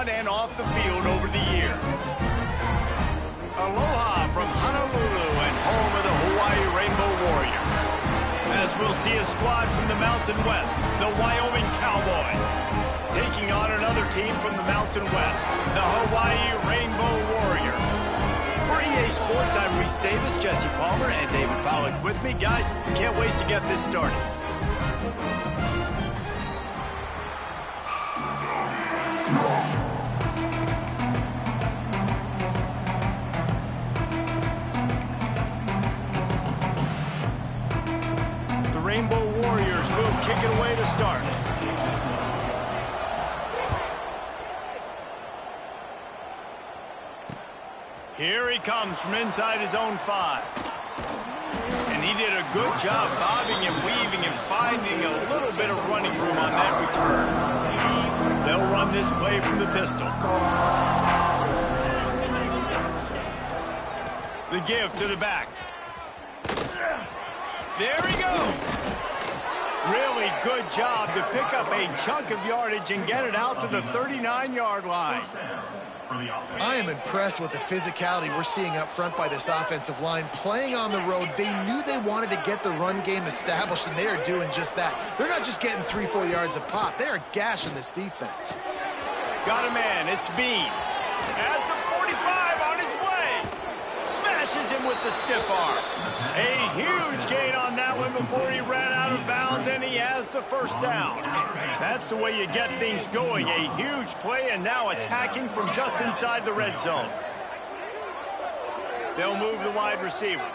on and off the field over the years. Aloha from Honolulu and home of the Hawaii Rainbow Warriors. As we'll see a squad from the Mountain West, the Wyoming Cowboys, taking on another team from the Mountain West, the Hawaii Rainbow Warriors. For EA Sports, I'm Reese Davis, Jesse Palmer, and David Pollack with me. Guys, can't wait to get this started. The Rainbow Warriors will kick it away to start. Here he comes from inside his own 5. And he did a good job bobbing and weaving and finding a little bit of running room on that return. They'll run this play from the pistol. The give to the back. There he goes. Really good job to pick up a chunk of yardage and get it out to the 39-yard line. I am impressed with the physicality we're seeing up front by this offensive line. Playing on the road, they knew they wanted to get the run game established, and they are doing just that. They're not just getting 3-4 yards a pop. They are gashing this defense. Got a man. It's Bean. At the 45 on his way. Smashes him with the stiff arm. A huge gain on that one before he ran out of bounds, and he has the first down. That's the way you get things going. A huge play, and now attacking from just inside the red zone. They'll move the wide receiver.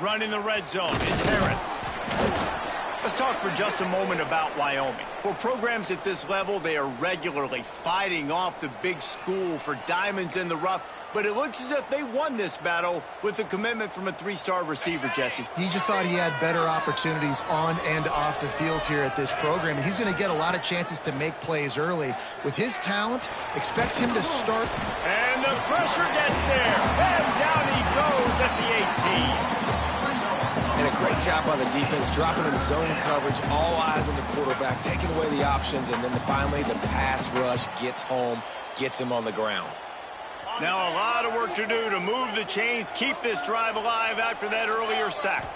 Running the red zone. It's Harris. Let's talk for just a moment about Wyoming. For programs at this level, they are regularly fighting off the big school for diamonds in the rough, but it looks as if they won this battle with a commitment from a 3-star receiver, Jesse. He just thought he had better opportunities on and off the field here at this program, and he's going to get a lot of chances to make plays early. With his talent, expect him to start. And the pressure gets there, and down he goes at the 18. And a great job by the defense, dropping in zone coverage, all eyes on the quarterback, taking away the options, and then finally the pass rush gets home, gets him on the ground. Now a lot of work to do to move the chains, keep this drive alive after that earlier sack.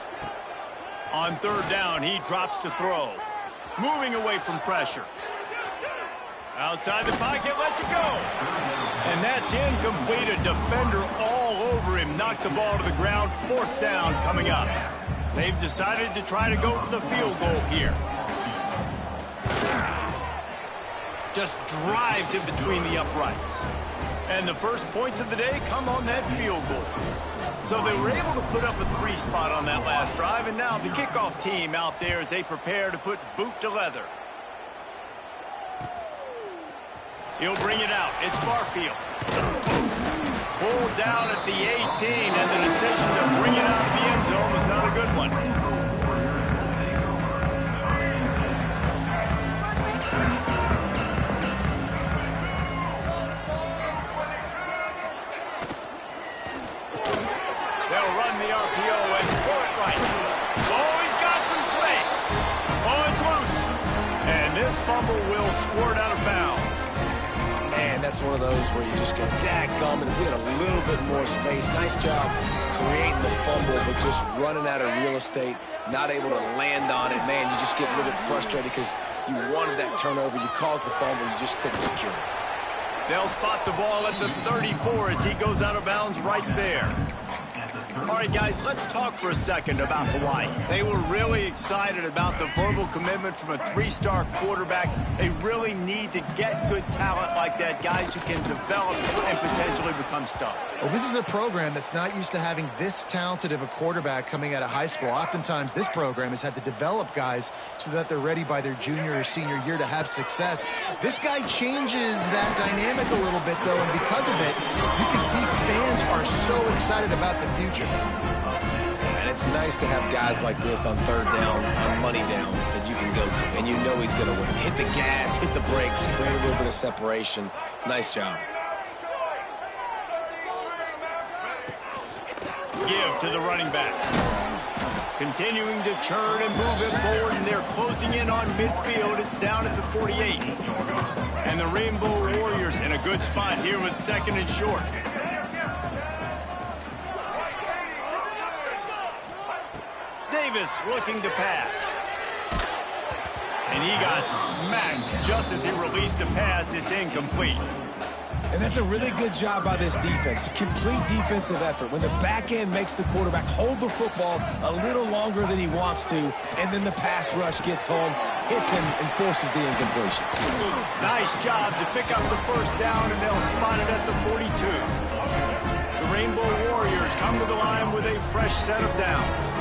On 3rd down, he drops to throw. Moving away from pressure. Outside the pocket, lets it go. And that's incomplete. A defender all over him. Knocked the ball to the ground. 4th down coming up. They've decided to try to go for the field goal here. Just drives in between the uprights. And the first points of the day come on that field goal. So they were able to put up a 3 spot on that last drive. And now the kickoff team out there as they prepare to put boot to leather. He'll bring it out. It's Barfield. Pulled down at the 18, and the decision to bring it out of the end zone was not a good one. They'll run the RPO and throw it right. Oh, he's got some space. Oh, it's loose. And this fumble will squirt out of bounds. Man, that's one of those where you just go, dadgum, and if we had a little bit more space, nice job creating the fumble, but just running out of real estate, not able to land on it. Man, you just get a little bit frustrated because you wanted that turnover, you caused the fumble, you just couldn't secure it. They'll spot the ball at the 34 as he goes out of bounds right there. All right, guys, let's talk for a second about Hawaii. They were really excited about the verbal commitment from a 3-star quarterback. They really need to get good talent like that, guys who can develop and potentially become stars. Well, this is a program that's not used to having this talented of a quarterback coming out of high school. Oftentimes, this program has had to develop guys so that they're ready by their junior or senior year to have success. This guy changes that dynamic a little bit, though, and because of it, you can see fans are so excited about the future. And it's nice to have guys like this on 3rd down, on money downs that you can go to, and you know he's going to win. Hit the gas, hit the brakes, create a little bit of separation. Nice job. Give to the running back. Continuing to churn and move it forward, and they're closing in on midfield. It's down at the 48. And the Rainbow Warriors in a good spot here with 2nd and short. Davis looking to pass. And he got smacked just as he released the pass. It's incomplete. And that's a really good job by this defense. A complete defensive effort. When the back end makes the quarterback hold the football a little longer than he wants to, and then the pass rush gets home, hits him, and forces the incompletion. Nice job to pick up the 1st down, and they'll spot it at the 42. The Rainbow Warriors come to the line with a fresh set of downs.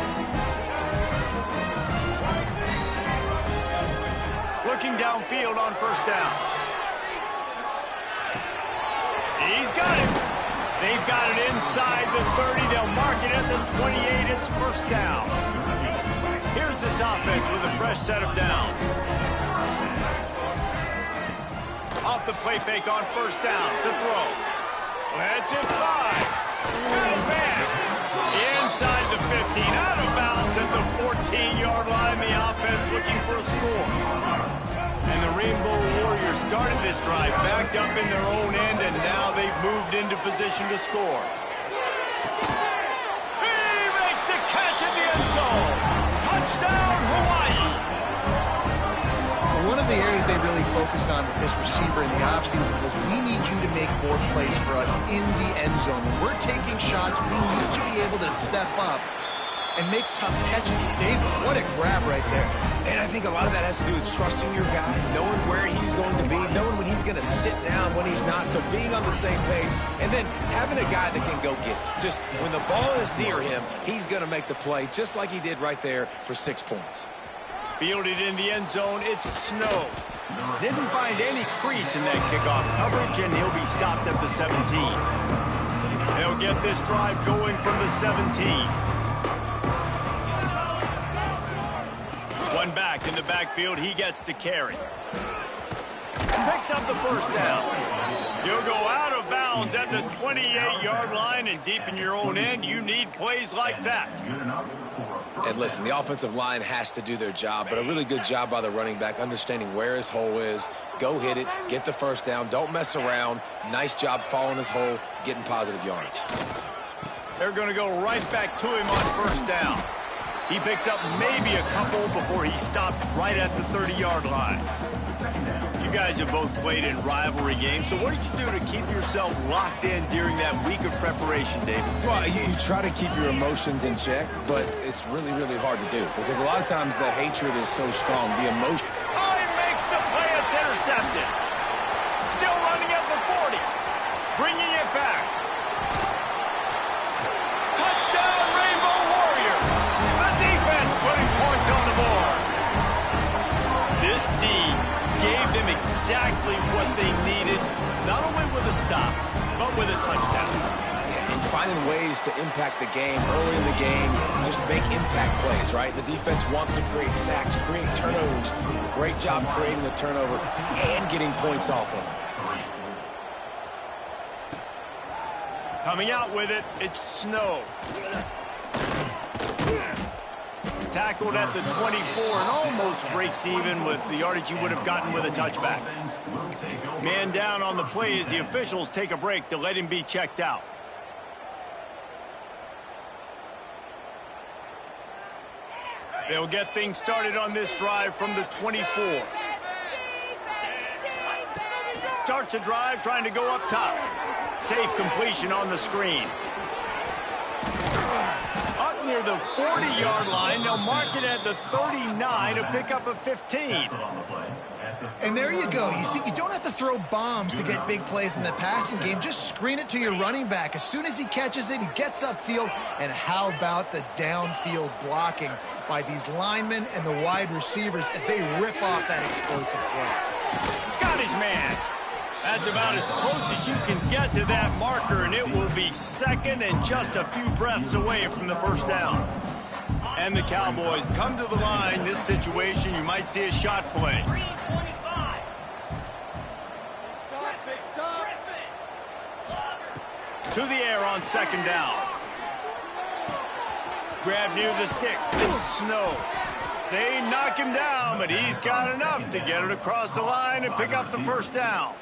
Looking downfield on 1st down. He's got it. They've got it inside the 30. They'll mark it at the 28. It's 1st down. Here's this offense with a fresh set of downs. Off the play fake on 1st down to throw. That's it 5. Got his man. Inside the 15. Out of bounds at the 14-yard line. The offense looking for a score. And the Rainbow Warriors started this drive backed up in their own end, and now they've moved into position to score. He makes the catch in the end zone. Touchdown, Hawaii. One of the areas they really focused on with this receiver in the offseason was, we need you to make more plays for us in the end zone. When we're taking shots, we need you to be able to step up and make tough catches. David, what a grab right there. And I think a lot of that has to do with trusting your guy, knowing where he's going to be, knowing when he's going to sit down, when he's not, so being on the same page, and then having a guy that can go get it. Just when the ball is near him, he's going to make the play, just like he did right there for 6 points. Fielded in the end zone, it's Snow. Didn't find any crease in that kickoff coverage, and he'll be stopped at the 17. They'll get this drive going from the 17. One back in the backfield, he gets to carry. Picks up the 1st down. You'll go out of bounds at the 28-yard line, and deep in your own end, you need plays like that. And listen, the offensive line has to do their job, but a really good job by the running back, understanding where his hole is. Go hit it, get the 1st down, don't mess around. Nice job following his hole, getting positive yardage. They're going to go right back to him on 1st down. He picks up maybe a couple before he's stopped right at the 30-yard line. You guys have both played in rivalry games, so what did you do to keep yourself locked in during that week of preparation, David? Well, you try to keep your emotions in check, but it's really, really hard to do because a lot of times the hatred is so strong, the emotion. Oh, he makes the play. It's intercepted. Still running at the 40. Bringing it back. Touchdown, Rainbow Warriors. The defense putting points on the board. This D gave them exactly what they needed, not only with a stop, but with a touchdown. Yeah, and finding ways to impact the game early in the game, just make impact plays, right? The defense wants to create sacks, create turnovers. Great job creating the turnover and getting points off of it. Coming out with it, it's Snow. Tackled at the 24 and almost breaks even with the yardage he would have gotten with a touchback. Man down on the play as the officials take a break to let him be checked out. They'll get things started on this drive from the 24. Starts a drive trying to go up top. Safe completion on the screen. Up near the 40-yard line, they'll mark it at the 39 to pick up a 15. And there you go. You see, you don't have to throw bombs to get big plays in the passing game. Just screen it to your running back. As soon as he catches it, he gets upfield. And how about the downfield blocking by these linemen and the wide receivers as they rip off that explosive play? Got his man. That's about as close as you can get to that marker, and it will be second and just a few breaths away from the 1st down. And the Cowboys come to the line. This situation, you might see a shot play. To the air on 2nd down. Grab near the sticks. It's Snow. They knock him down, but he's got enough to get it across the line and pick up the first down.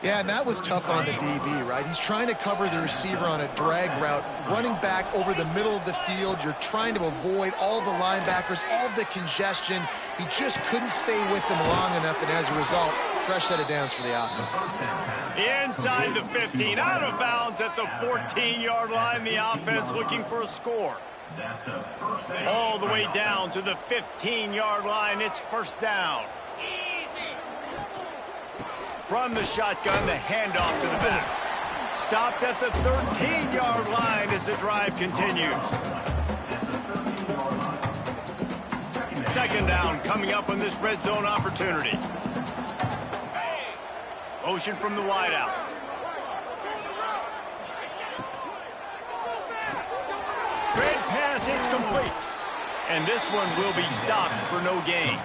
Yeah, and that was tough on the DB, right? He's trying to cover the receiver on a drag route, running back over the middle of the field. You're trying to avoid all the linebackers, all the congestion. He just couldn't stay with them long enough, and as a result, fresh set of downs for the offense. Inside the 15, out of bounds at the 14-yard line. The offense looking for a score. All the way down to the 15-yard line. It's first down. From the shotgun, the handoff to the back. Stopped at the 13-yard line as the drive continues. Second down coming up on this red zone opportunity. Motion from the wideout. Great pass, it's complete. And this one will be stopped for no gain.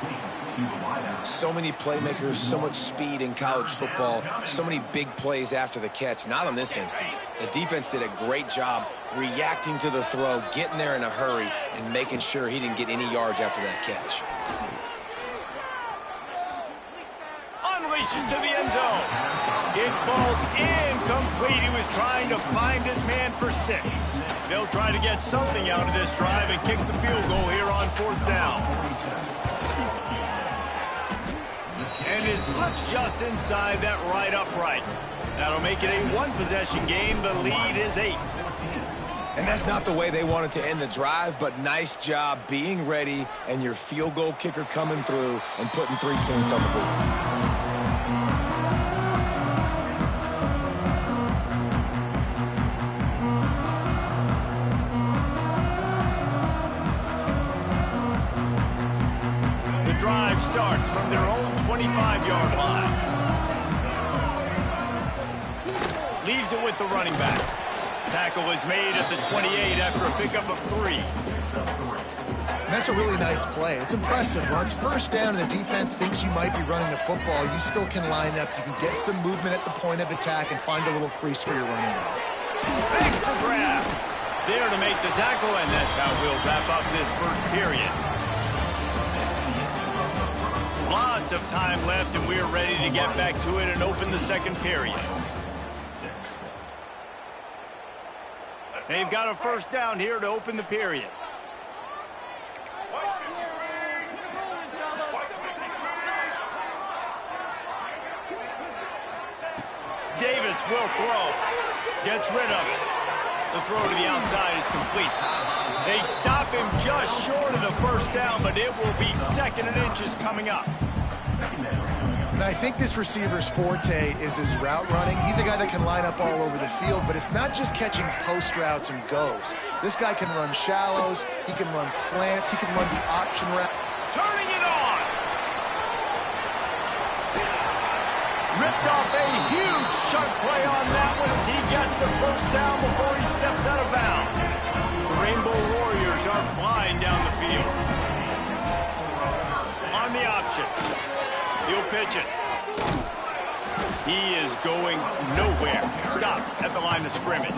So many playmakers, so much speed in college football, so many big plays after the catch. Not on this instance. The defense did a great job reacting to the throw, getting there in a hurry, and making sure he didn't get any yards after that catch. Unleashes to the end zone. It falls incomplete. He was trying to find his man for 6. They'll try to get something out of this drive and kick the field goal here on fourth down. And is slips just inside that right upright. That'll make it a one-possession game. The lead is 8. And that's not the way they wanted to end the drive, but nice job being ready and your field goal kicker coming through and putting 3 points on the board. Drive starts from their own 25-yard line. Leaves it with the running back. Tackle is made at the 28 after a pickup of 3. And that's a really nice play. It's impressive. Once first down and the defense thinks you might be running the football, you still can line up. You can get some movement at the point of attack and find a little crease for your running back. Thanks to grab. There to make the tackle, and that's how we'll wrap up this first period. Lots of time left, and we're ready to get back to it and open the second period. They've got a first down here to open the period. Davis will throw. Gets rid of it. The throw to the outside is complete. They stop him just short of the first down, but it will be 2nd and inches coming up. And I think this receiver's forte is his route running. He's a guy that can line up all over the field, but it's not just catching post routes and goes. This guy can run shallows, he can run slants, he can run the option route. Turning it on! Ripped off a huge sharp play on that one as he gets the first down before he steps out of bounds. The Rainbow Warriors are flying down the field. On the option. He'll pitch it. He is going nowhere. Stop at the line of scrimmage.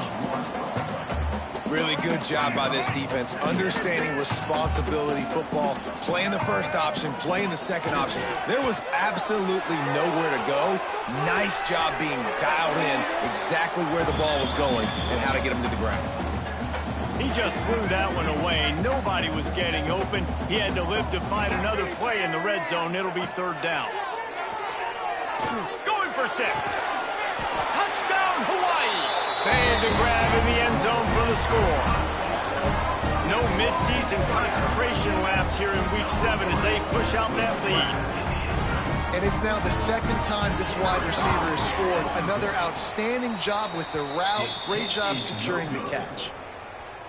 Really good job by this defense, understanding responsibility football, playing the first option, playing the second option. There was absolutely nowhere to go. Nice job being dialed in exactly where the ball was going and how to get him to the ground. He just threw that one away. Nobody was getting open. He had to live to find another play in the red zone. It'll be third down. Going for 6. Touchdown, Hawaii! Band and grab in the end zone for the score. No midseason concentration laps here in Week 7 as they push out that lead. And it's now the 2nd time this wide receiver has scored. Another outstanding job with the route. Great job securing the catch.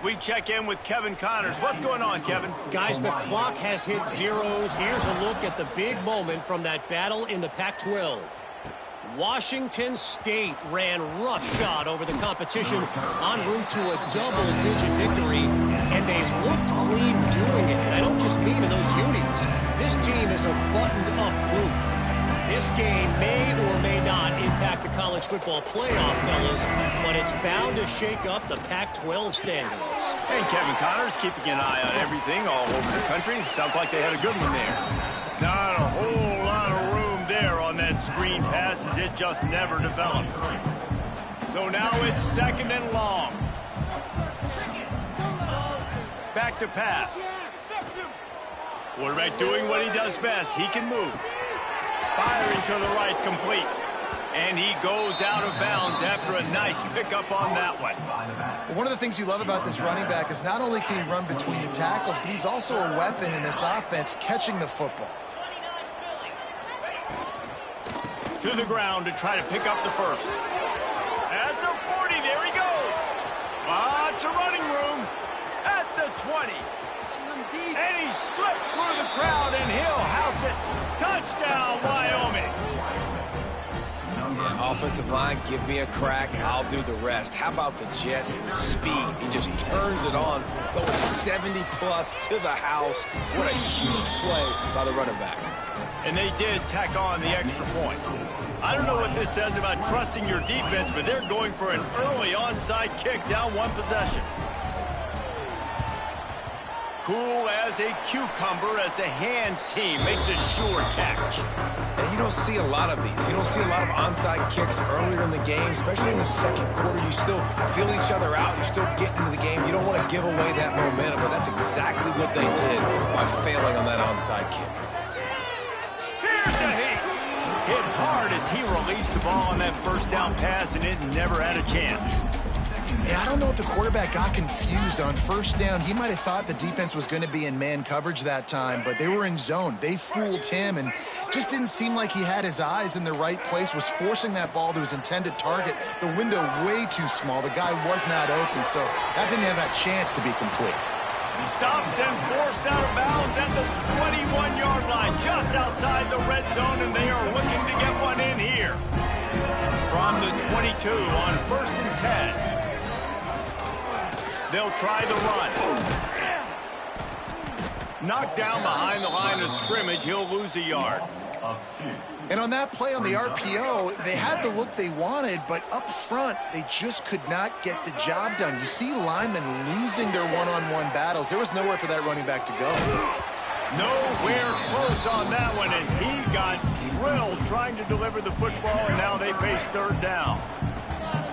We check in with Kevin Connors. What's going on, Kevin? Guys, the clock has hit zeros. Here's a look at the big moment from that battle in the Pac-12. Washington State ran roughshod over the competition en route to a double-digit victory, and they looked clean doing it. And I don't just mean in those unis. This team is a buttoned-up group. This game may or may not impact the college football playoff, fellas, but it's bound to shake up the Pac-12 standings. And Kevin Connors keeping an eye on everything all over the country. Sounds like they had a good one there. Not a whole lot of room there on that screen pass as it just never developed. So now it's 2nd and long. Back to pass. Quarterback doing what he does best. He can move. Firing to the right, complete. And he goes out of bounds after a nice pickup on that one. One of the things you love about this running back is not only can he run between the tackles, but he's also a weapon in this offense catching the football. To the ground to try to pick up the first. At the 40, there he goes. Lots of running room. At the 20. And he slipped through the crowd, and he'll house it. Touchdown, Wyoming. Yeah, offensive line, give me a crack. I'll do the rest. How about the Jets, the speed? He just turns it on, going 70-plus to the house. What a huge play by the running back. And they did tack on the extra point. I don't know what this says about trusting your defense, but they're going for an early onside kick down one possession. Cool as a cucumber as the hands team makes a sure catch. And you don't see a lot of these. You don't see a lot of onside kicks earlier in the game, especially in the second quarter. You still feel each other out. You're still getting into the game. You don't want to give away that momentum, but that's exactly what they did by failing on that onside kick. Here's a hit. Hit hard as he released the ball on that first down pass, and it never had a chance. Yeah, I don't know if the quarterback got confused on first down. He might have thought the defense was going to be in man coverage that time, but they were in zone. They fooled him and just didn't seem like he had his eyes in the right place, was forcing that ball to his intended target. The window way too small. The guy was not open, so that didn't have that chance to be complete. Stopped and forced out of bounds at the 21-yard line, just outside the red zone, and they are looking to get one in here. From the 22 on 1st and 10. They'll try the run. Knocked down behind the line of scrimmage. He'll lose a yard. And on that play on the RPO, they had the look they wanted, but up front, they just could not get the job done. You see linemen losing their one-on-one battles. There was nowhere for that running back to go. Nowhere close on that one as he got drilled trying to deliver the football, and now they face 3rd down.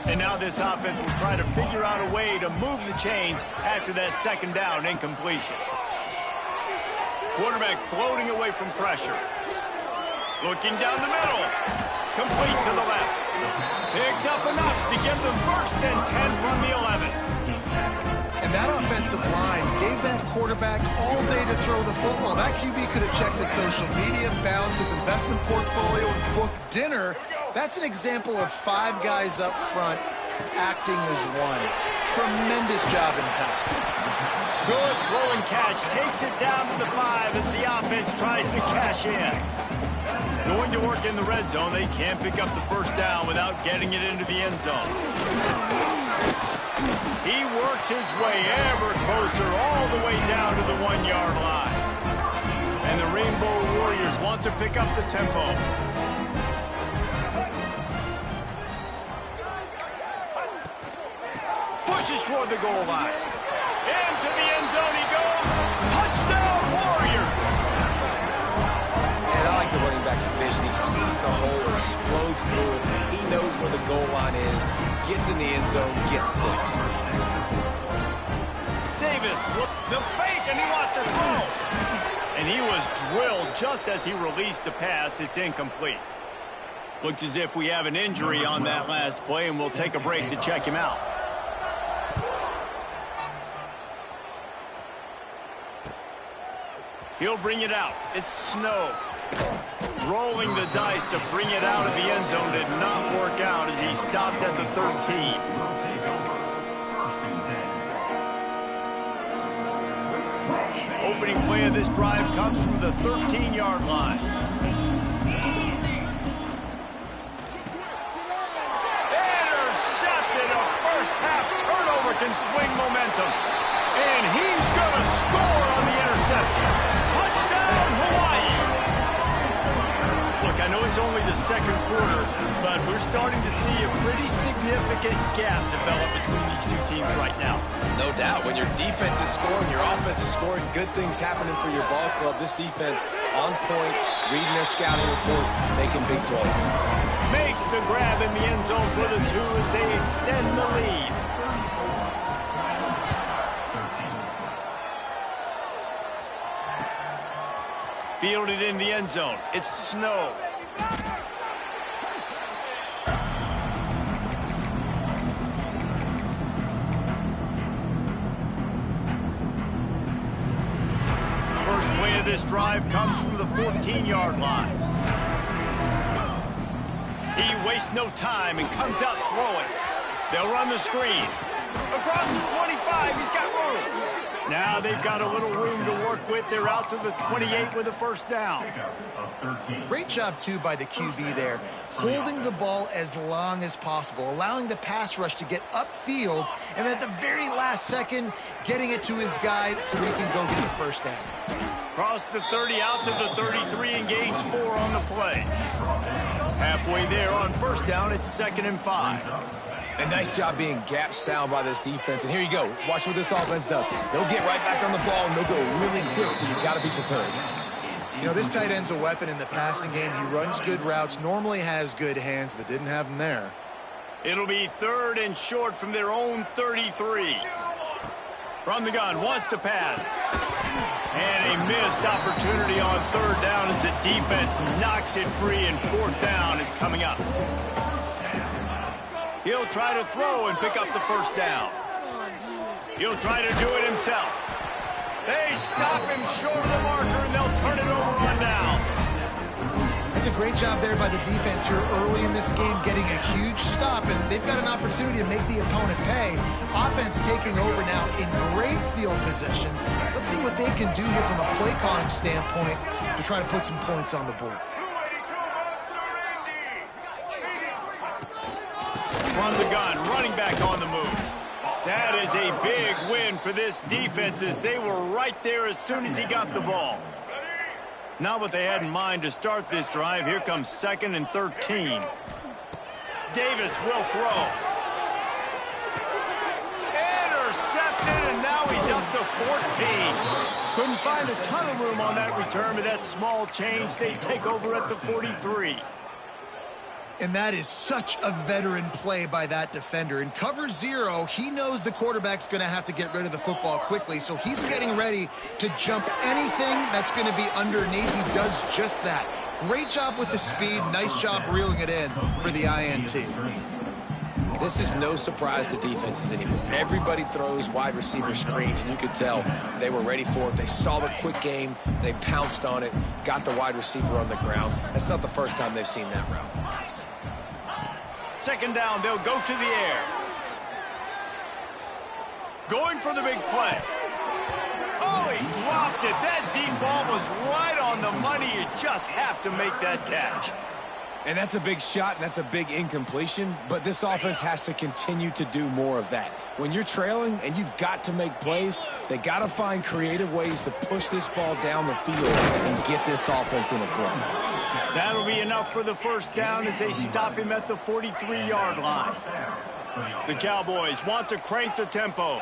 And now this offense will try to figure out a way to move the chains after that 2nd down incompletion. Quarterback floating away from pressure. Looking down the middle. Complete to the left. Picks up enough to give them 1st and 10 from the 11. And that offensive line gave that quarterback all day to throw the football. That QB could have checked his social media, balanced his investment portfolio, and booked dinner. That's an example of 5 guys up front acting as one. Tremendous job in pass. Good throw and catch. Takes it down to the 5 as the offense tries to cash in. Going to work in the red zone. They can't pick up the 1st down without getting it into the end zone. He works his way ever closer all the way down to the 1-yard line. And the Rainbow Warriors want to pick up the tempo. Pushes toward the goal line. Into the end zone he goes. Touchdown, Warriors! And I like the running back's vision. He sees the hole, explodes through it. He knows where the goal line is, gets in the end zone, gets 6. Davis, the fake, and he wants to throw. And he was drilled just as he released the pass. It's incomplete. Looks as if we have an injury on that last play, and we'll take a break to check him out. He'll bring it out. It's Snow. Rolling the dice to bring it out of the end zone did not work out as he stopped at the 13. Opening play of this drive comes from the 13-yard line. Intercepted. A first-half turnover can swing momentum. And he's going to score on the interception. Touchdown, Hawaii. Look, I know it's only the second quarter, but we're starting to see a pretty significant gap develop between these two teams right now. No doubt. When your defense is scoring, your offense is scoring, good things happening for your ball club. This defense on point, reading their scouting report, making big plays. Makes the grab in the end zone for the two as they extend the lead. Fielded in the end zone. It's Snow. First play of this drive comes from the 14-yard line. He wastes no time and comes out throwing. They'll run the screen. Across the 25, he's got room. Now they've got a little room to work with. They're out to the 28 with a first down. Great job, too, by the QB there, holding the ball as long as possible, allowing the pass rush to get upfield, and at the very last second, getting it to his guy so he can go get the first down. Cross the 30 out to the 33 and gains 4 on the play. Halfway there on first down, it's 2nd and 5. A nice job being gap sound by this defense. And here you go. Watch what this offense does. They'll get right back on the ball, and they'll go really quick, so you've got to be prepared. You know, this tight end's a weapon in the passing game. He runs good routes, normally has good hands, but didn't have them there. It'll be 3rd and short from their own 33. From the gun, wants to pass. And a missed opportunity on 3rd down as the defense knocks it free, and 4th down is coming up. He'll try to throw and pick up the first down. He'll try to do it himself. They stop him short of the marker, and they'll turn it over on down. It's a great job there by the defense here early in this game, getting a huge stop, and they've got an opportunity to make the opponent pay. Offense taking over now in great field position. Let's see what they can do here from a play calling standpoint to try to put some points on the board. From the gun, running back on the move. That is a big win for this defense as they were right there as soon as he got the ball. Not what they had in mind to start this drive. Here comes 2nd and 13. Davis will throw. Intercepted, and now he's up to 14. Couldn't find a ton of room on that return, but that small change, they take over at the 43. And that is such a veteran play by that defender. In cover 0, he knows the quarterback's going to have to get rid of the football quickly, so he's getting ready to jump anything that's going to be underneath. He does just that. Great job with the speed. Nice job reeling it in for the INT. This is no surprise to defenses anymore. Everybody throws wide receiver screens, and you could tell they were ready for it. They saw the quick game. They pounced on it, got the wide receiver on the ground. That's not the first time they've seen that route. 2nd down, they'll go to the air. Going for the big play. Oh, he dropped it. That deep ball was right on the money. You just have to make that catch. And that's a big shot, and that's a big incompletion, but this offense has to continue to do more of that. When you're trailing and you've got to make plays, they got to find creative ways to push this ball down the field and get this offense in a flow. That'll be enough for the first down as they stop him at the 43-yard line. The Cowboys want to crank the tempo.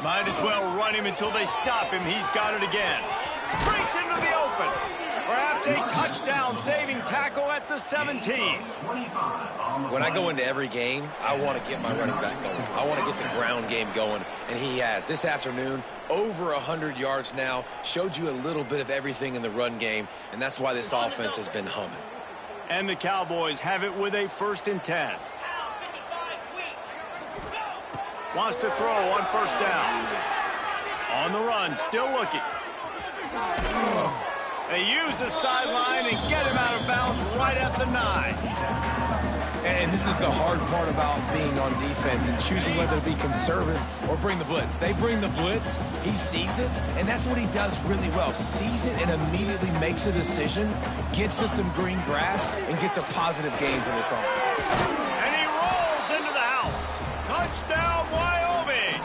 Might as well run him until they stop him. He's got it again. Breaks into the open. Perhaps a touchdown-saving tackle at the 17. When I go into every game, I want to get my running back going. I want to get the ground game going, and he has. This afternoon, over 100 yards now, showed you a little bit of everything in the run game, and that's why this offense has been humming. And the Cowboys have it with a 1st and 10. Wants to throw on first down. On the run, still looking. They use the sideline and get him out of bounds right at the 9. And this is the hard part about being on defense and choosing whether to be conservative or bring the blitz. They bring the blitz, he sees it, and that's what he does really well. Sees it and immediately makes a decision, gets to some green grass, and gets a positive gain for this offense. And he rolls into the house. Touchdown, Wyoming!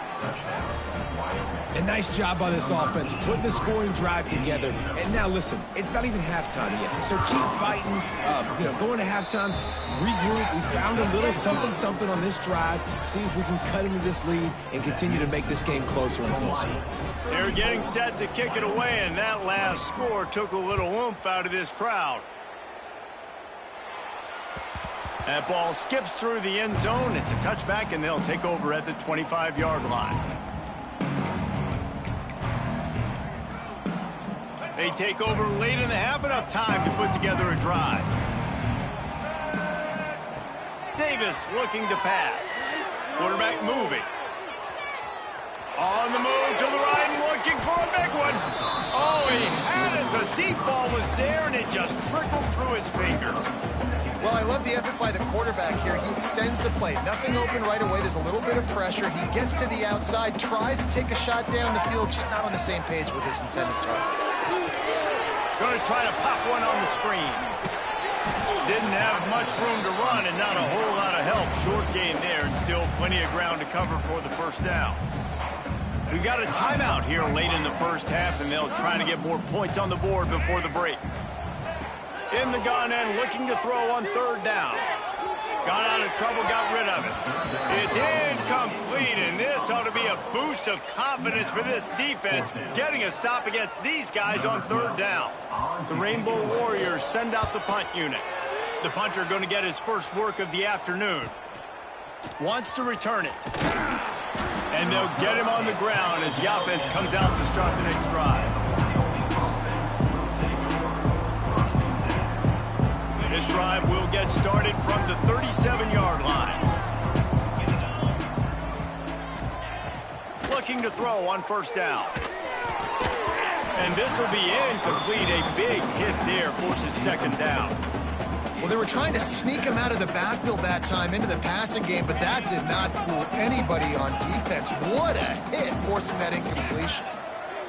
And nice job by this offense, putting the scoring drive together. And now listen, it's not even halftime yet. So keep fighting, going to halftime, regroup. We found a little something on this drive. See if we can cut into this lead and continue to make this game closer and closer. They're getting set to kick it away, and that last score took a little oomph out of this crowd. That ball skips through the end zone. It's a touchback, and they'll take over at the 25-yard line. They take over late in the half, enough time to put together a drive. Davis looking to pass. Quarterback moving. On the move to the right and looking for a big one. Oh, he had it. The deep ball was there, and it just trickled through his fingers. Well, I love the effort by the quarterback here. He extends the play. Nothing open right away. There's a little bit of pressure. He gets to the outside, tries to take a shot down the field, just not on the same page with his intended target. Going to try to pop one on the screen. Didn't have much room to run and not a whole lot of help. Short game there and still plenty of ground to cover for the first down. We've got a timeout here late in the first half, and they'll try to get more points on the board before the break. In the gun and looking to throw on third down. Got out of trouble, got rid of it. It's incomplete, and this ought to be a boost of confidence for this defense, getting a stop against these guys on third down. The Rainbow Warriors send out the punt unit. The punter going to get his first work of the afternoon. Wants to return it. And they'll get him on the ground as the offense comes out to start the next drive. This drive will get started from the 37-yard line. Looking to throw on first down. And this will be incomplete. A big hit there forces second down. Well, they were trying to sneak him out of the backfield that time into the passing game, but that did not fool anybody on defense. What a hit, forcing that incompletion.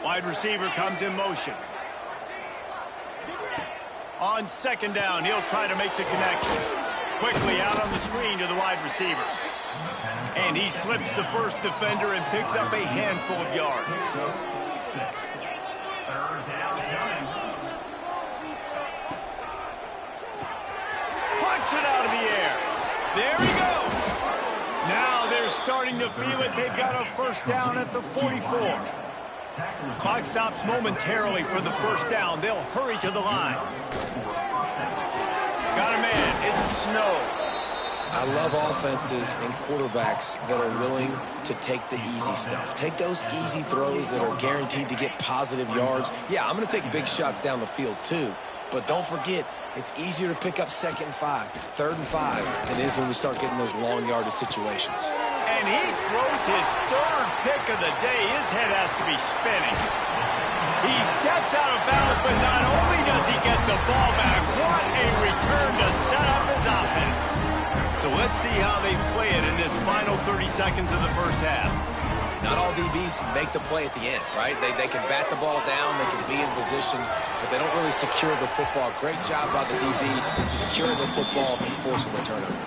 Wide receiver comes in motion. On second down, he'll try to make the connection. Quickly out on the screen to the wide receiver. And he slips the first defender and picks up a handful of yards. Plucks it out of the air. There he goes. Now they're starting to feel it. They've got a first down at the 44. Clock stops momentarily for the first down. They'll hurry to the line. Got a man. It's Snow. I love offenses and quarterbacks that are willing to take the easy stuff. Take those easy throws that are guaranteed to get positive yards. Yeah, I'm going to take big shots down the field too. But don't forget, it's easier to pick up second and 5, third and 5 than it is when we start getting those long yardage situations. And he throws his third pick of the day. His head has to be spinning. He steps out of bounds, but not only does he get the ball back, what a return to set up his offense. So let's see how they play it in this final 30 seconds of the first half. Not all DBs make the play at the end, right? They can bat the ball down, they can be in position, but they don't really secure the football. Great job by the DB securing the football and forcing the turnover.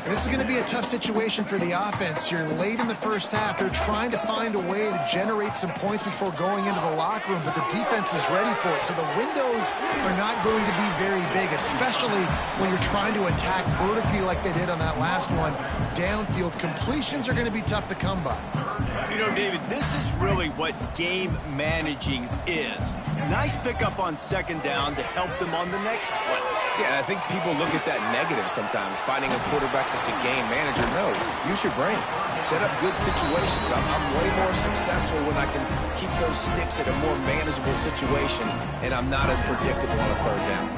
This is going to be a tough situation for the offense here. Late in the first half, they're trying to find a way to generate some points before going into the locker room, but the defense is ready for it. So the windows are not going to be very big, especially when you're trying to attack vertically like they did on that last one. Downfield completions are going to be tough to come by. You know, David, this is really what game managing is. Nice pickup on second down to help them on the next play. Yeah, I think people look at that negative sometimes, finding a quarterback that's a game manager. No, use your brain. Set up good situations. I'm way more successful when I can keep those sticks at a more manageable situation, and I'm not as predictable on a third down.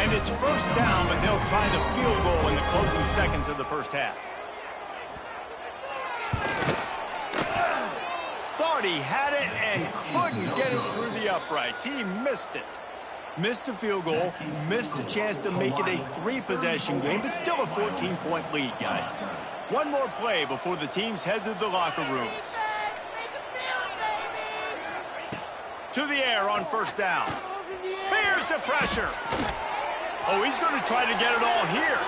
And it's first down, but they'll try the field goal in the closing seconds of the first half. Thought he had it and couldn't get it through the uprights. He missed it. Missed the field goal, missed the chance to make it a 3-possession game, but still a 14-point lead, guys. One more play before the teams head to the locker rooms. To the air on first down. Here's the pressure. Oh, he's going to try to get it all here.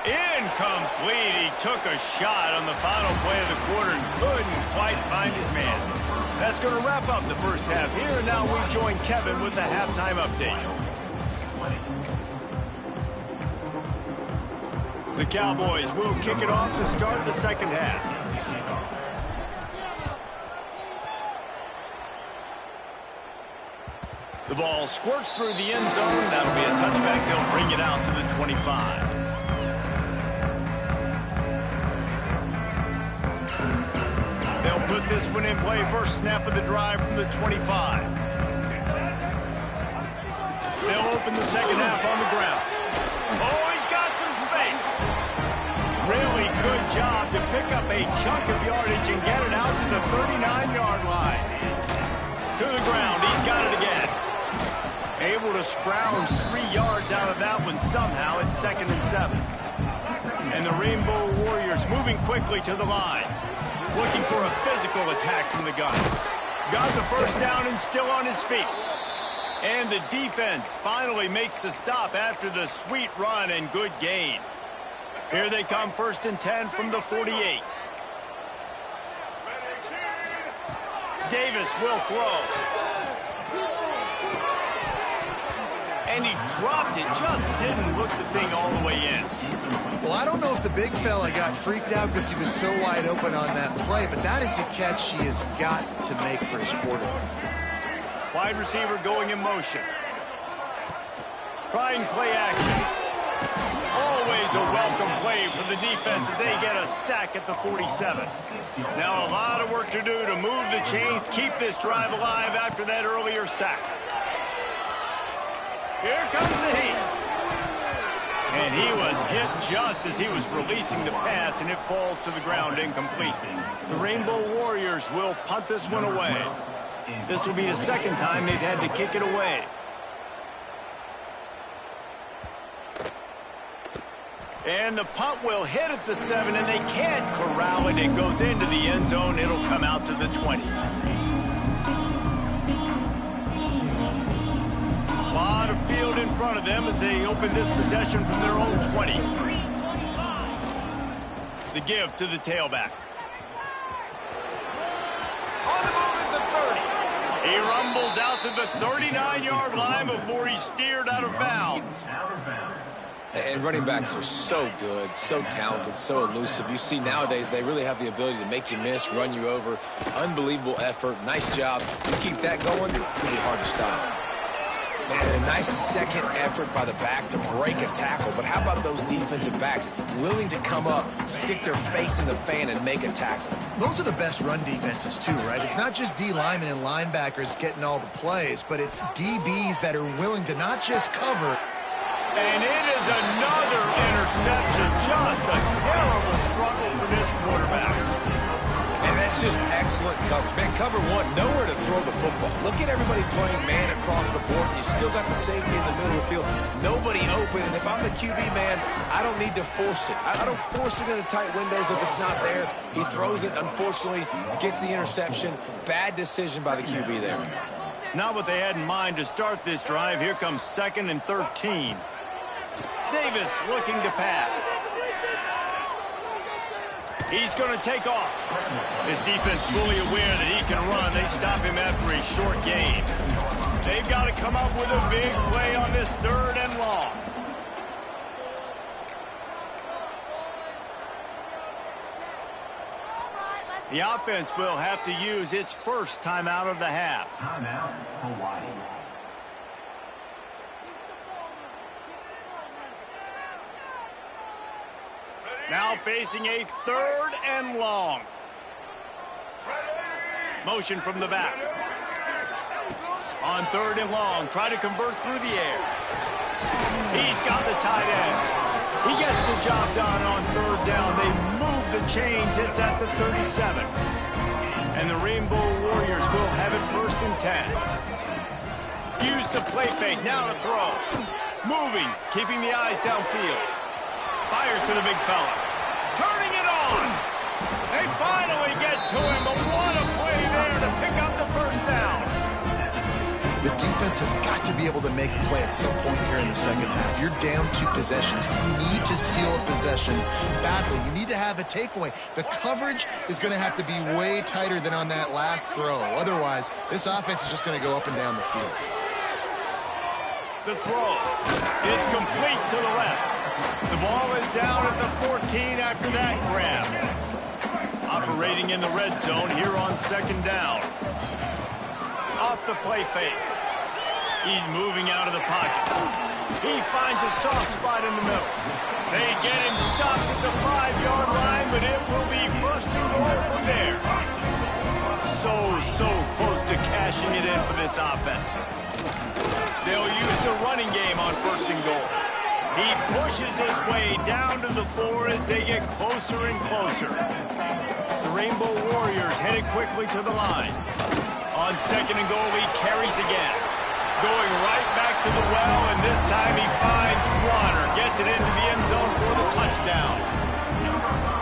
Incomplete. He took a shot on the final play of the quarter and couldn't quite find his man. That's going to wrap up the first half here, and now we join Kevin with the halftime update. The Cowboys will kick it off to start the second half. The ball squirts through the end zone. That'll be a touchback. They'll bring it out to the 25. They'll put this one in play. First snap of the drive from the 25. They'll open the second half on the ground. Oh, he's got some space. Really good job to pick up a chunk of yardage and get it out to the 39-yard line. To the ground. He's got it again. Able to scrounge 3 yards out of that one somehow. It's 2nd and 7. And the Rainbow Warriors moving quickly to the line. Looking for a physical attack from the gun. Got the first down and still on his feet. And the defense finally makes the stop after the sweet run and good gain. Here they come, 1st and 10 from the 48. Davis will throw. And he dropped it, just didn't look the thing all the way in. Well, I don't know if the big fella got freaked out because he was so wide open on that play, but that is a catch he has got to make for his quarterback. Wide receiver going in motion. Trying play action. Always a welcome play for the defense as they get a sack at the 47. Now a lot of work to do to move the chains, keep this drive alive after that earlier sack. Here comes the heat. And he was hit just as he was releasing the pass, and it falls to the ground incomplete. The Rainbow Warriors will punt this one away. This will be the second time they've had to kick it away. And the punt will hit at the 7, and they can't corral it. It goes into the end zone. It'll come out to the 20. A lot of field in front of them as they open this possession from their own 20. The give to the tailback. On the move at the 30. He rumbles out to the 39-yard line before he's steered out of bounds. And running backs are so good, so talented, so elusive. You see nowadays they really have the ability to make you miss, run you over. Unbelievable effort. Nice job. You keep that going, it'll be hard to stop. And a nice second effort by the back to break a tackle. But how about those defensive backs willing to come up, stick their face in the fan, and make a tackle? Those are the best run defenses, too, right? It's not just D linemen and linebackers getting all the plays, but it's DBs that are willing to not just cover. And it is another interception. Just a terrible struggle for this quarterback. And that's just excellent coverage. Man, cover one, nowhere to throw the football. Look at everybody playing man across the board, and you still got the safety in the middle of the field. Nobody open, and if I'm the QB, man, I don't need to force it. I don't force it into tight windows if it's not there. He throws it, unfortunately, gets the interception. Bad decision by the QB there. Not what they had in mind to start this drive. Here comes 2nd and 13. Davis looking to pass. He's going to take off. His defense fully aware that he can run. They stop him after a short gain. They've got to come up with a big play on this 3rd and long. The offense will have to use its first timeout of the half. Timeout, Hawaii. Now facing a 3rd and long. Motion from the back. On 3rd and long, try to convert through the air. He's got the tight end. He gets the job done on 3rd down. They move the chains. It's at the 37. And the Rainbow Warriors will have it 1st and 10. Use the play fake. Now to throw. Moving, keeping the eyes downfield. Fires to the big fella. Turning it on. They finally get to him, but what a play there to pick up the first down. The defense offense has got to be able to make a play at some point here in the second half. You're down 2 possessions. You need to steal a possession badly. You need to have a takeaway. The coverage is going to have to be way tighter than on that last throw. Otherwise, this offense is just going to go up and down the field. The throw. It's complete to the left. The ball is down at the 14 after that grab. Operating in the red zone here on second down. Off the play fake. He's moving out of the pocket. He finds a soft spot in the middle. They get him stopped at the 5-yard line, but it will be first and goal from there. So close to cashing it in for this offense. They'll use the running game on first and goal. He pushes his way down to the floor as they get closer and closer. The Rainbow Warriors headed quickly to the line. On second and goal, he carries again. Going right back to the well, and this time he finds Warner. Gets it into the end zone for the touchdown.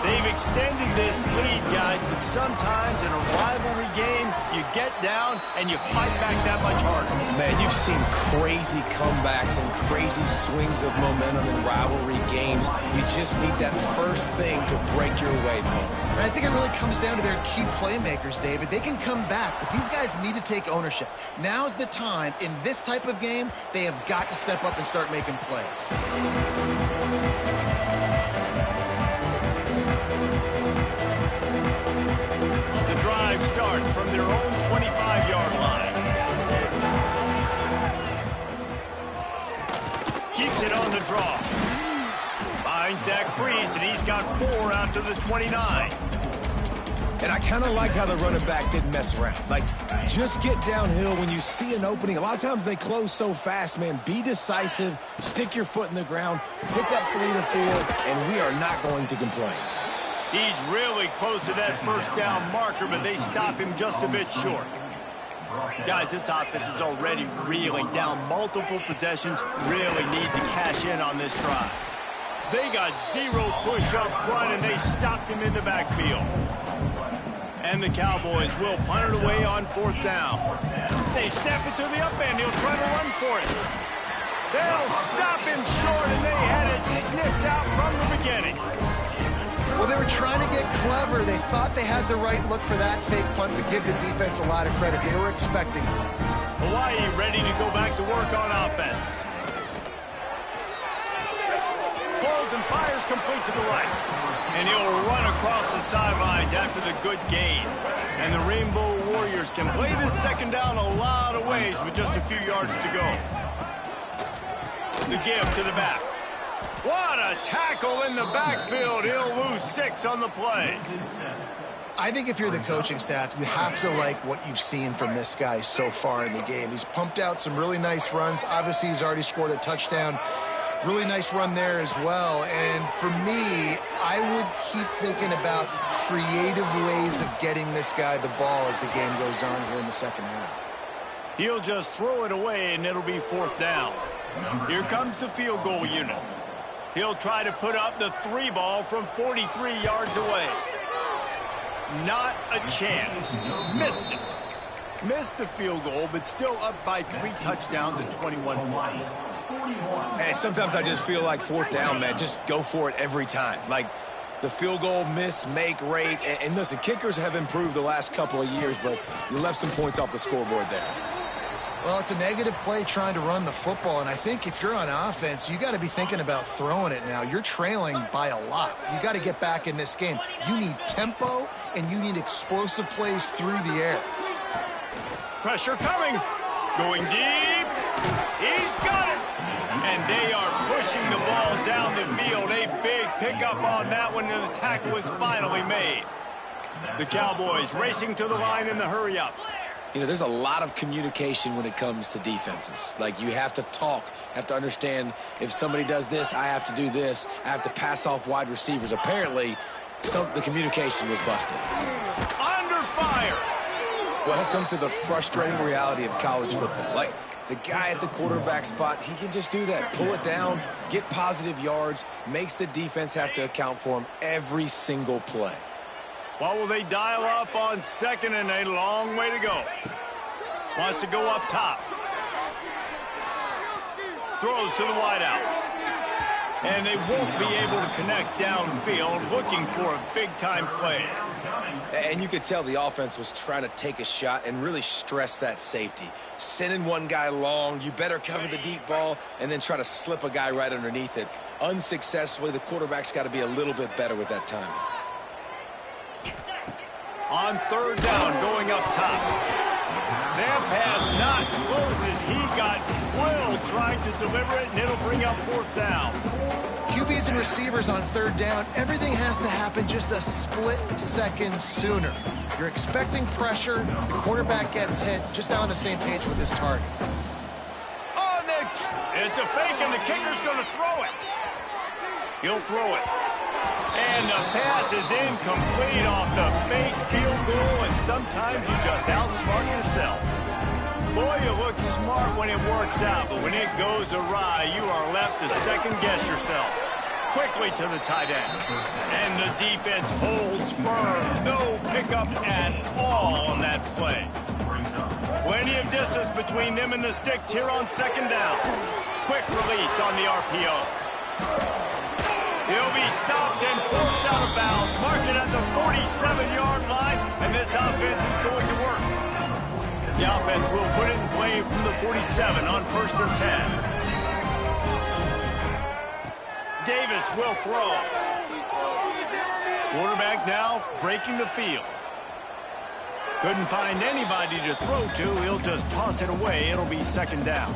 They've extended this lead, guys, but sometimes in a rivalry game, you get down and you fight back that much harder. Man, you've seen crazy comebacks and crazy swings of momentum in rivalry games. You just need that first thing to break your way, Paul. And I think it really comes down to their key playmakers, David. They can come back, but these guys need to take ownership. Now's the time. In this type of game, they have got to step up and start making plays. Starts from their own 25-yard line. Keeps it on the draw. Finds that crease, and he's got 4 out to the 29. And I kind of like how the running back didn't mess around. Like, just get downhill when you see an opening. A lot of times they close so fast, man. Be decisive, stick your foot in the ground, pick up 3 to 4, and we are not going to complain. He's really close to that first down marker, but they stop him just a bit short. Guys, this offense is already reeling down multiple possessions. Really need to cash in on this drive. They got 0 push up front, and they stopped him in the backfield. And the Cowboys will punt it away on 4th down. They step into the up end. He'll try to run for it. They'll stop him short, and they had it sniffed out from the beginning. Well, they were trying to get clever. They thought they had the right look for that fake punt, but give the defense a lot of credit. They were expecting it. Hawaii ready to go back to work on offense. Pulls and fires complete to the right. And he'll run across the sidelines after the good gaze. And the Rainbow Warriors can play this second down a lot of ways with just a few yards to go. The give to the back. What a tackle in the backfield. He'll lose 6 on the play. I think if you're the coaching staff, you have to like what you've seen from this guy so far in the game. He's pumped out some really nice runs. Obviously, he's already scored a touchdown. Really nice run there as well. And for me, I would keep thinking about creative ways of getting this guy the ball as the game goes on here in the second half. He'll just throw it away, and it'll be 4th down. Here comes the field goal unit. He'll try to put up the 3 ball from 43 yards away. Not a chance. Missed it. Missed the field goal, but still up by 3 touchdowns and 21 points. Hey, sometimes I just feel like 4th down, man. Just go for it every time. Like, the field goal miss, make rate. And listen, kickers have improved the last couple of years, but you left some points off the scoreboard there. Well, it's a negative play trying to run the football, and I think if you're on offense, you got to be thinking about throwing it now. You're trailing by a lot. You got to get back in this game. You need tempo, and you need explosive plays through the air. Pressure coming. Going deep. He's got it. And they are pushing the ball down the field. A big pickup on that one, and the tackle is finally made. The Cowboys racing to the line in the hurry-up. You know, there's a lot of communication when it comes to defenses. Like, you have to talk, have to understand if somebody does this, I have to do this. I have to pass off wide receivers. Apparently, the communication was busted. Under fire. Welcome to the frustrating reality of college football. Like, the guy at the quarterback spot, he can just do that. Pull it down, get positive yards, makes the defense have to account for him every single play. What will they dial up on second and a long way to go? Wants to go up top. throws to the wideout. And they won't be able to connect downfield, looking for a big-time play. And you could tell the offense was trying to take a shot and really stress that safety. Sending one guy long, you better cover the deep ball, and then try to slip a guy right underneath it. Unsuccessfully, the quarterback's got to be a little bit better with that timing. On third down, going up top. That pass not close as he got drilled trying to deliver it, and it'll bring up fourth down. QBs and receivers on third down, everything has to happen just a split second sooner. You're expecting pressure, the quarterback gets hit, just now on the same page with his target. Oh, it's a fake, and the kicker's going to throw it. He'll throw it. And the pass is incomplete off the fake field goal, and sometimes you just outsmart yourself. Boy, you look smart when it works out, but when it goes awry, you are left to second-guess yourself. Quickly to the tight end. And the defense holds firm. No pickup at all on that play. Plenty of distance between them and the sticks here on second down. Quick release on the RPO. He'll be stopped and forced out of bounds. Marked it at the 47-yard line, and this offense is going to work. The offense will put it in play from the 47 on 1st and 10. Davis will throw. Quarterback now breaking the field. Couldn't find anybody to throw to. He'll just toss it away. It'll be second down.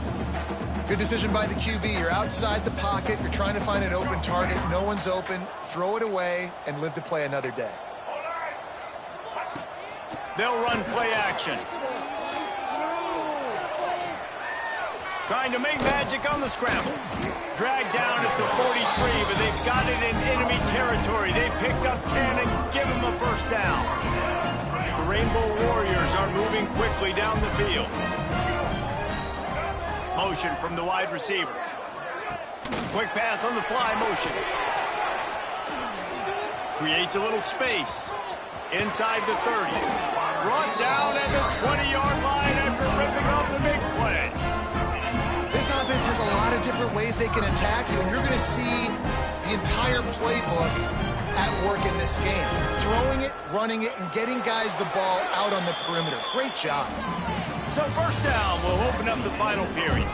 Good decision by the QB. You're outside the pocket. You're trying to find an open target. No one's open. Throw it away and live to play another day. They'll run play action. Trying to make magic on the scramble. Dragged down at the 43, but they've got it in enemy territory. They picked up 10 and give them a first down. The Rainbow Warriors are moving quickly down the field. Motion from the wide receiver. Quick pass on the fly motion. Creates a little space. Inside the 30. Brought down at the 20-yard line after ripping off the big play. This offense has a lot of different ways they can attack you, and you're going to see the entire playbook at work in this game. Throwing it, running it, and getting guys the ball out on the perimeter. Great job. So first down will open up the final period.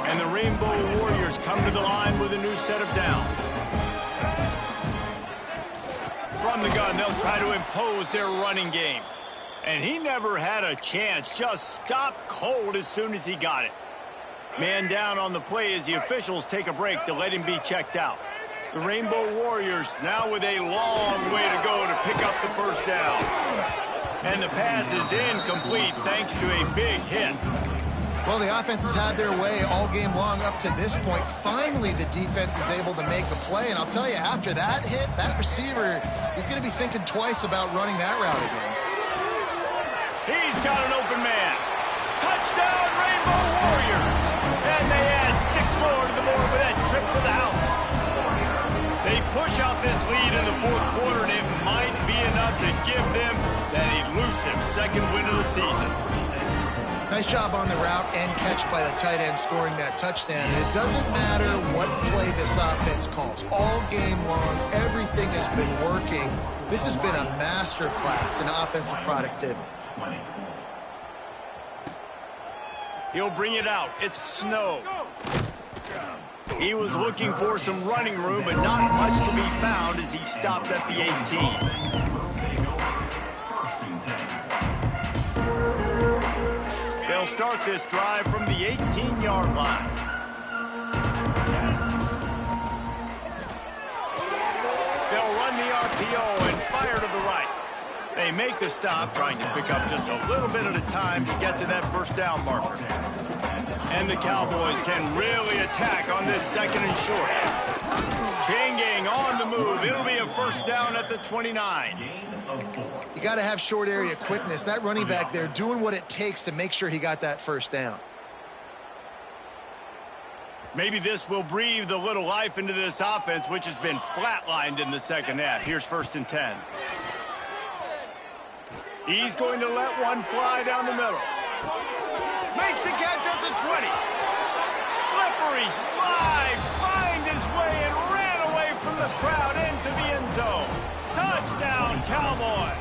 And the Rainbow Warriors come to the line with a new set of downs. From the gun, they'll try to impose their running game. And he never had a chance, just stopped cold as soon as he got it. Man down on the play as the officials take a break to let him be checked out. The Rainbow Warriors now with a long way to go to pick up the first down. And the pass is incomplete thanks to a big hit. Well, the offense has had their way all game long up to this point. Finally, the defense is able to make the play. And I'll tell you, after that hit, that receiver, he's going to be thinking twice about running that route again. He's got an open man. Touchdown, Rainbow Warriors. And they add 6 more to the board with that trip to the house. They push out this lead in the fourth quarter, and it might be enough to give them that elusive second win of the season. Nice job on the route and catch by the tight end scoring that touchdown. And it doesn't matter what play this offense calls. All game long, everything has been working. This has been a master class in offensive productivity. He'll bring it out. It's snow. He was looking for some running room, but not much to be found as he stopped at the 18. They'll start this drive from the 18-yard line. They'll run the RPO and fire to the right. They make the stop, trying to pick up just a little bit at a time to get to that first down marker. And the Cowboys can really attack on this second and short. Chain gang on the move. It'll be a first down at the 29. You got to have short area quickness. That running back there doing what it takes to make sure he got that first down. Maybe this will breathe a little life into this offense, which has been flatlined in the second half. Here's 1st and 10. He's going to let one fly down the middle. Henry slide, find his way, and ran away from the crowd into the end zone. Touchdown, Cowboys.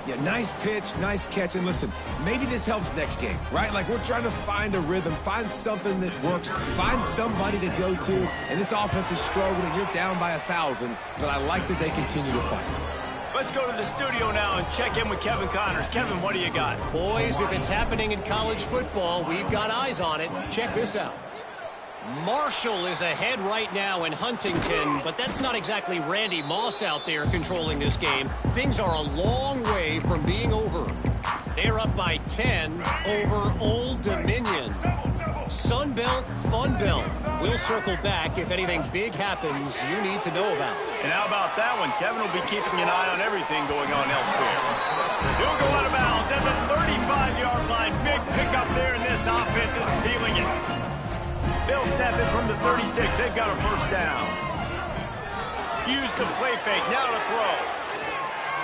Yeah, nice pitch, nice catch. And listen, maybe this helps next game, right? Like, we're trying to find a rhythm, find something that works, find somebody to go to. And this offense is struggling. You're down by 1,000, but I like that they continue to fight. Let's go to the studio now and check in with Kevin Connors. Kevin, what do you got? Boys, if it's happening in college football, we've got eyes on it. Check this out. Marshall is ahead right now in Huntington, but that's not exactly Randy Moss out there controlling this game. Things are a long way from being over. They're up by 10 over Old Dominion. Sunbelt, Funbelt. We'll circle back if anything big happens you need to know about. And how about that one? Kevin will be keeping an eye on everything going on elsewhere. He'll go out of bounds at the 35-yard line. Big pickup there, and this offense is feeling it. They'll snap it from the 36. They've got a first down. Use the play fake. Now to throw.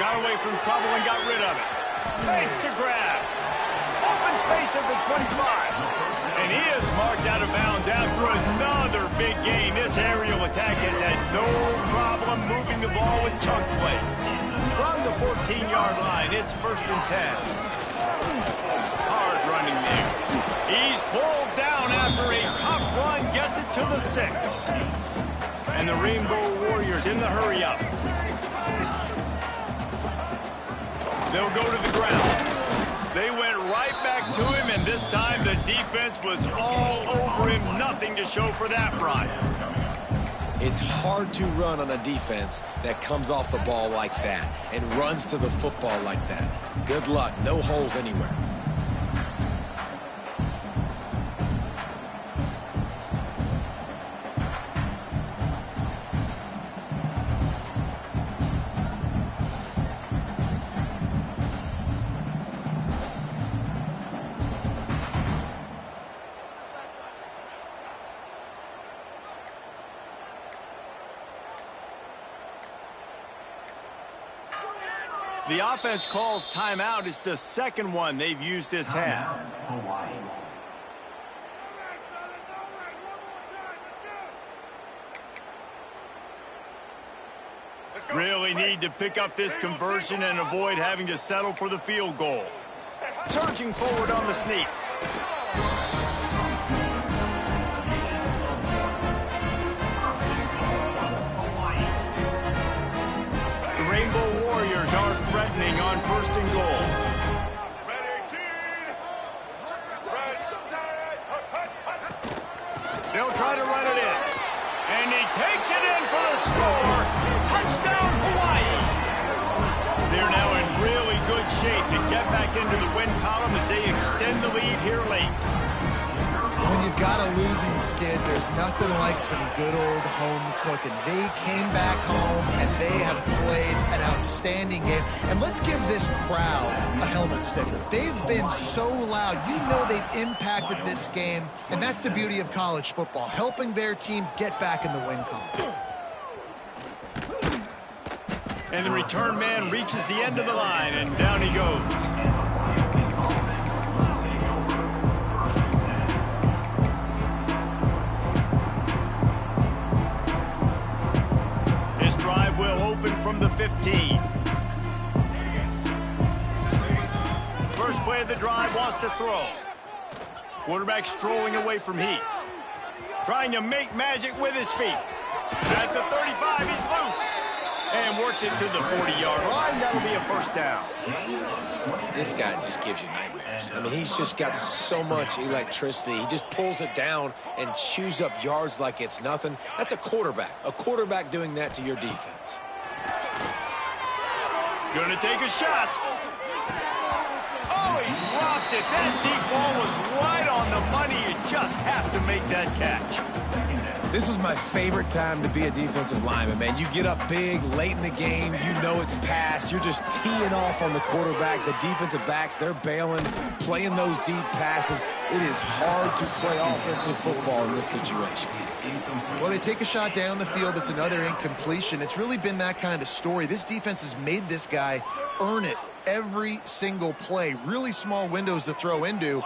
Got away from trouble and got rid of it. Fakes to grab. Open space at the 25. And he is marked out of bounds after another big gain. This aerial attack has had no problem moving the ball with chunk plays. From the 14-yard line, it's 1st and 10. Hard running there. He's pulled down after a tough run, gets it to the 6. And the Rainbow Warriors in the hurry-up. They'll go to the ground. They went right back to him, and this time the defense was all over him. Nothing to show for that run. It's hard to run on a defense that comes off the ball like that and runs to the football like that. Good luck. No holes anywhere. The offense calls timeout. It's the second one they've used this half. Really need to pick up this conversion and avoid having to settle for the field goal. Surging forward on the sneak. Rainbow Warriors are threatening on 1st and goal. They'll try to run it in. And he takes it in for the score. Touchdown, Hawaii. They're now in really good shape to get back into the win column as they extend the lead here late. When you've got a losing skid, there's nothing like some good old home cooking. They came back home, and they have played an outstanding game. And let's give this crowd a helmet sticker. They've been so loud. You know they've impacted this game, and that's the beauty of college football, helping their team get back in the win column. And the return man reaches the end of the line, and down he goes. Drive will open from the 15. First play of the drive, wants to throw. Quarterback strolling away from heat. Trying to make magic with his feet. At the 35, he's loose. And works it to the 40-yard line. That'll be a first down. This guy just gives you nightmares. I mean, he's just got so much electricity. He just pulls it down and chews up yards like it's nothing. That's a quarterback. A quarterback doing that to your defense. Gonna take a shot. Oh, he dropped it. That deep ball was right on the money. You just have to make that catch. This was my favorite time to be a defensive lineman, man. You get up big, late in the game, you know it's past. You're just teeing off on the quarterback. The defensive backs, they're bailing, playing those deep passes. It is hard to play offensive football in this situation. Well, they take a shot down the field. It's another incompletion. It's really been that kind of story. This defense has made this guy earn it every single play. Really small windows to throw into.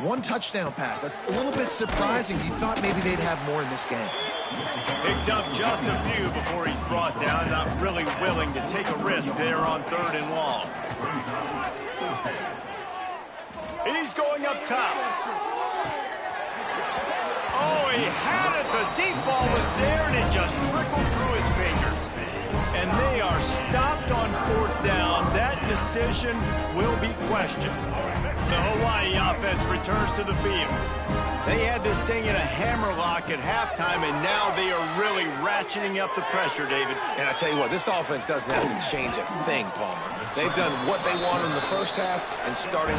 One touchdown pass. That's a little bit surprising. You thought maybe they'd have more in this game. Picks up just a few before he's brought down. Not really willing to take a risk there on 3rd and long. He's going up top. Oh, he had it. The deep ball was there, and it just trickled through his fingers. And they are stopped on 4th down. That decision will be questioned. The Hawaii offense returns to the field. They had this thing in a hammerlock at halftime, and now they are really ratcheting up the pressure, David. And I tell you what, this offense doesn't have to change a thing, Palmer. They've done what they want in the first half, and starting